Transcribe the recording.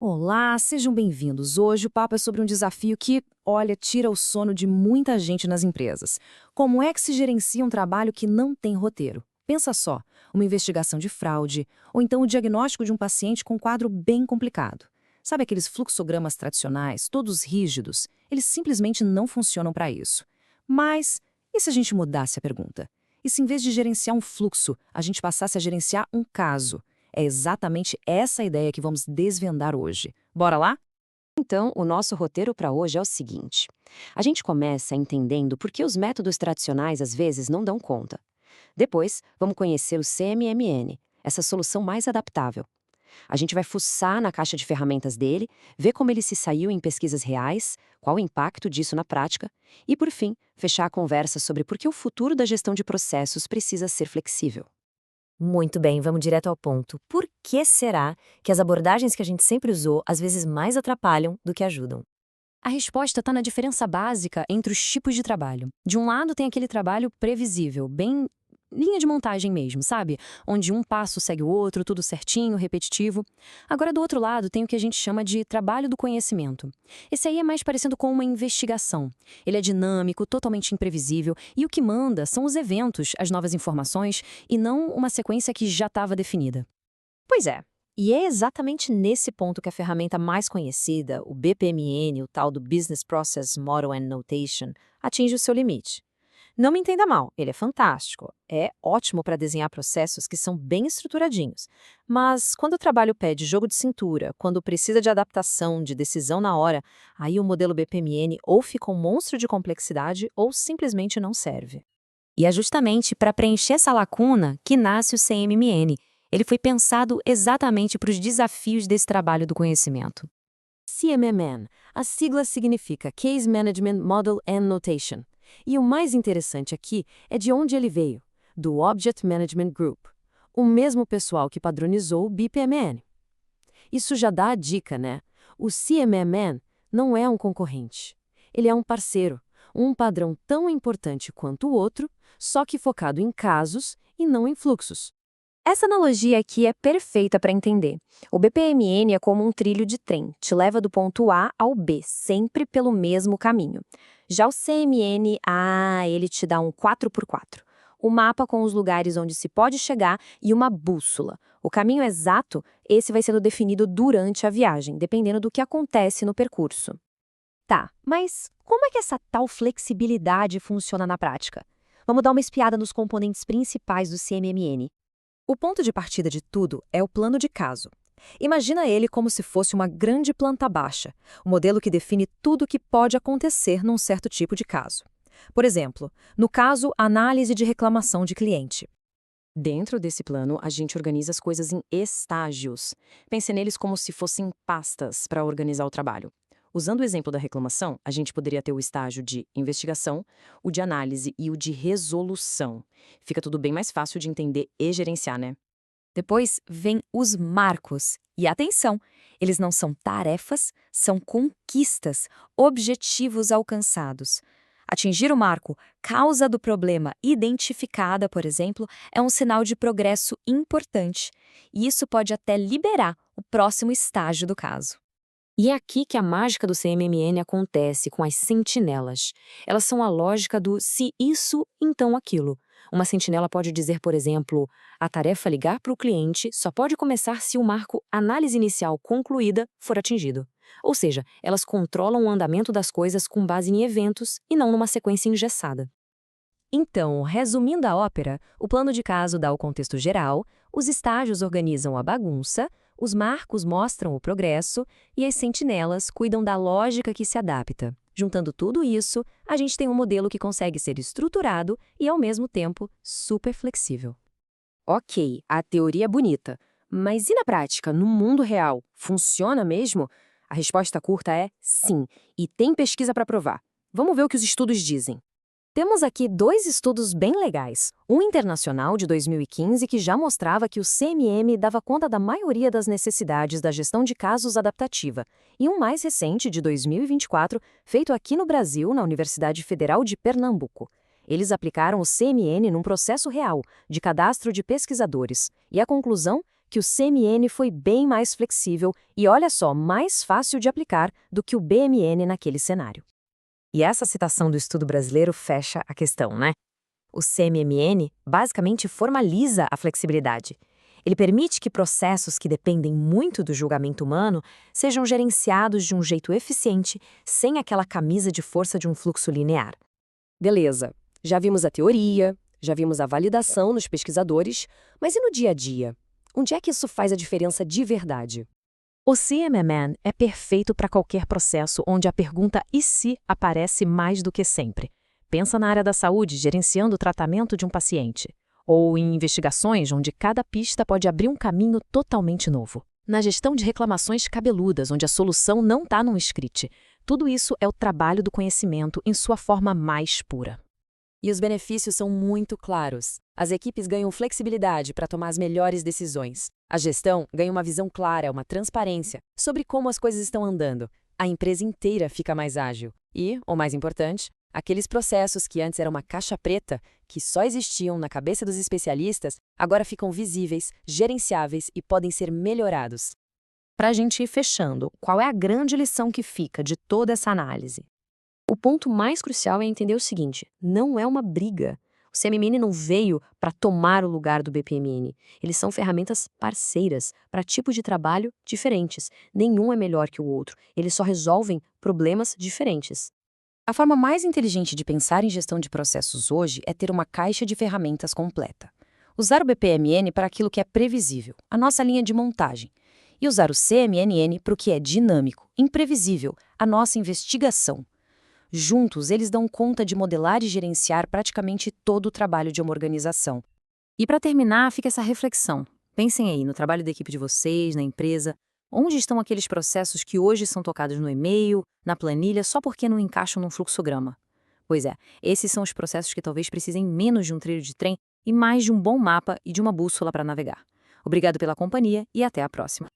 Olá, sejam bem-vindos. Hoje o papo é sobre um desafio que, olha, tira o sono de muita gente nas empresas. Como é que se gerencia um trabalho que não tem roteiro? Pensa só, uma investigação de fraude, ou então o diagnóstico de um paciente com um quadro bem complicado. Sabe aqueles fluxogramas tradicionais, todos rígidos? Eles simplesmente não funcionam para isso. Mas, e se a gente mudasse a pergunta? E se em vez de gerenciar um fluxo, a gente passasse a gerenciar um caso? É exatamente essa ideia que vamos desvendar hoje. Bora lá? Então, o nosso roteiro para hoje é o seguinte: a gente começa entendendo por que os métodos tradicionais às vezes não dão conta. Depois, vamos conhecer o CMMN, essa solução mais adaptável. A gente vai fuçar na caixa de ferramentas dele, ver como ele se saiu em pesquisas reais, qual o impacto disso na prática e, por fim, fechar a conversa sobre por que o futuro da gestão de processos precisa ser flexível. Muito bem, vamos direto ao ponto. Por que será que as abordagens que a gente sempre usou às vezes mais atrapalham do que ajudam? A resposta está na diferença básica entre os tipos de trabalho. De um lado, tem aquele trabalho previsível, bem linha de montagem mesmo, sabe? Onde um passo segue o outro, tudo certinho, repetitivo. Agora, do outro lado, tem o que a gente chama de trabalho do conhecimento. Esse aí é mais parecendo com uma investigação. Ele é dinâmico, totalmente imprevisível, e o que manda são os eventos, as novas informações, e não uma sequência que já estava definida. Pois é. E é exatamente nesse ponto que a ferramenta mais conhecida, o BPMN, o tal do Business Process Model and Notation, atinge o seu limite. Não me entenda mal, ele é fantástico. É ótimo para desenhar processos que são bem estruturadinhos. Mas quando o trabalho pede jogo de cintura, quando precisa de adaptação, de decisão na hora, aí o modelo BPMN ou fica um monstro de complexidade ou simplesmente não serve. E é justamente para preencher essa lacuna que nasce o CMMN. Ele foi pensado exatamente para os desafios desse trabalho do conhecimento. CMMN. A sigla significa Case Management Model and Notation. E o mais interessante aqui é de onde ele veio, do Object Management Group, o mesmo pessoal que padronizou o BPMN. Isso já dá a dica, né? O CMMN não é um concorrente. Ele é um parceiro, um padrão tão importante quanto o outro, só que focado em casos e não em fluxos. Essa analogia aqui é perfeita para entender. O BPMN é como um trilho de trem, te leva do ponto A ao B, sempre pelo mesmo caminho. Já o CMN, ele te dá um 4x4. O mapa com os lugares onde se pode chegar e uma bússola. O caminho exato, esse vai sendo definido durante a viagem, dependendo do que acontece no percurso. Tá, mas como é que essa tal flexibilidade funciona na prática? Vamos dar uma espiada nos componentes principais do CMMN. O ponto de partida de tudo é o plano de caso. Imagina ele como se fosse uma grande planta baixa, um modelo que define tudo o que pode acontecer num certo tipo de caso. Por exemplo, no caso, análise de reclamação de cliente. Dentro desse plano, a gente organiza as coisas em estágios. Pense neles como se fossem pastas para organizar o trabalho. Usando o exemplo da reclamação, a gente poderia ter o estágio de investigação, o de análise e o de resolução. Fica tudo bem mais fácil de entender e gerenciar, né? Depois vem os marcos. E atenção, eles não são tarefas, são conquistas, objetivos alcançados. Atingir o marco causa do problema identificada, por exemplo, é um sinal de progresso importante. E isso pode até liberar o próximo estágio do caso. E é aqui que a mágica do CMMN acontece com as sentinelas. Elas são a lógica do se isso, então aquilo. Uma sentinela pode dizer, por exemplo, a tarefa ligar para o cliente só pode começar se o marco análise inicial concluída for atingido. Ou seja, elas controlam o andamento das coisas com base em eventos e não numa sequência engessada. Então, resumindo a ópera, o plano de caso dá o contexto geral, os estágios organizam a bagunça, os marcos mostram o progresso e as sentinelas cuidam da lógica que se adapta. Juntando tudo isso, a gente tem um modelo que consegue ser estruturado e, ao mesmo tempo, super flexível. Ok, a teoria é bonita, mas e na prática, no mundo real, funciona mesmo? A resposta curta é sim, e tem pesquisa para provar. Vamos ver o que os estudos dizem. Temos aqui dois estudos bem legais. Um internacional de 2015 que já mostrava que o CMM dava conta da maioria das necessidades da gestão de casos adaptativa. E um mais recente, de 2024, feito aqui no Brasil, na Universidade Federal de Pernambuco. Eles aplicaram o CMN num processo real, de cadastro de pesquisadores. E a conclusão? que o CMN foi bem mais flexível e, olha só, mais fácil de aplicar do que o BMN naquele cenário. E essa citação do estudo brasileiro fecha a questão, né? O CMMN basicamente formaliza a flexibilidade. Ele permite que processos que dependem muito do julgamento humano sejam gerenciados de um jeito eficiente, sem aquela camisa de força de um fluxo linear. Beleza, já vimos a teoria, já vimos a validação nos pesquisadores, mas e no dia a dia? Onde é que isso faz a diferença de verdade? O CMMN é perfeito para qualquer processo onde a pergunta "e se" aparece mais do que sempre. Pensa na área da saúde, gerenciando o tratamento de um paciente. Ou em investigações, onde cada pista pode abrir um caminho totalmente novo. Na gestão de reclamações cabeludas, onde a solução não está num script. Tudo isso é o trabalho do conhecimento em sua forma mais pura. E os benefícios são muito claros. As equipes ganham flexibilidade para tomar as melhores decisões. A gestão ganha uma visão clara, uma transparência sobre como as coisas estão andando. A empresa inteira fica mais ágil. E, o mais importante, aqueles processos que antes eram uma caixa preta, que só existiam na cabeça dos especialistas, agora ficam visíveis, gerenciáveis e podem ser melhorados. Para a gente ir fechando, qual é a grande lição que fica de toda essa análise? O ponto mais crucial é entender o seguinte: não é uma briga. O CMMN não veio para tomar o lugar do BPMN. Eles são ferramentas parceiras para tipos de trabalho diferentes. Nenhum é melhor que o outro. Eles só resolvem problemas diferentes. A forma mais inteligente de pensar em gestão de processos hoje é ter uma caixa de ferramentas completa. Usar o BPMN para aquilo que é previsível, a nossa linha de montagem. E usar o CMNN para o que é dinâmico, imprevisível, a nossa investigação. Juntos, eles dão conta de modelar e gerenciar praticamente todo o trabalho de uma organização. E para terminar, fica essa reflexão. Pensem aí no trabalho da equipe de vocês, na empresa. Onde estão aqueles processos que hoje são tocados no e-mail, na planilha, só porque não encaixam num fluxograma? Pois é, esses são os processos que talvez precisem menos de um trilho de trem e mais de um bom mapa e de uma bússola para navegar. Obrigado pela companhia e até a próxima.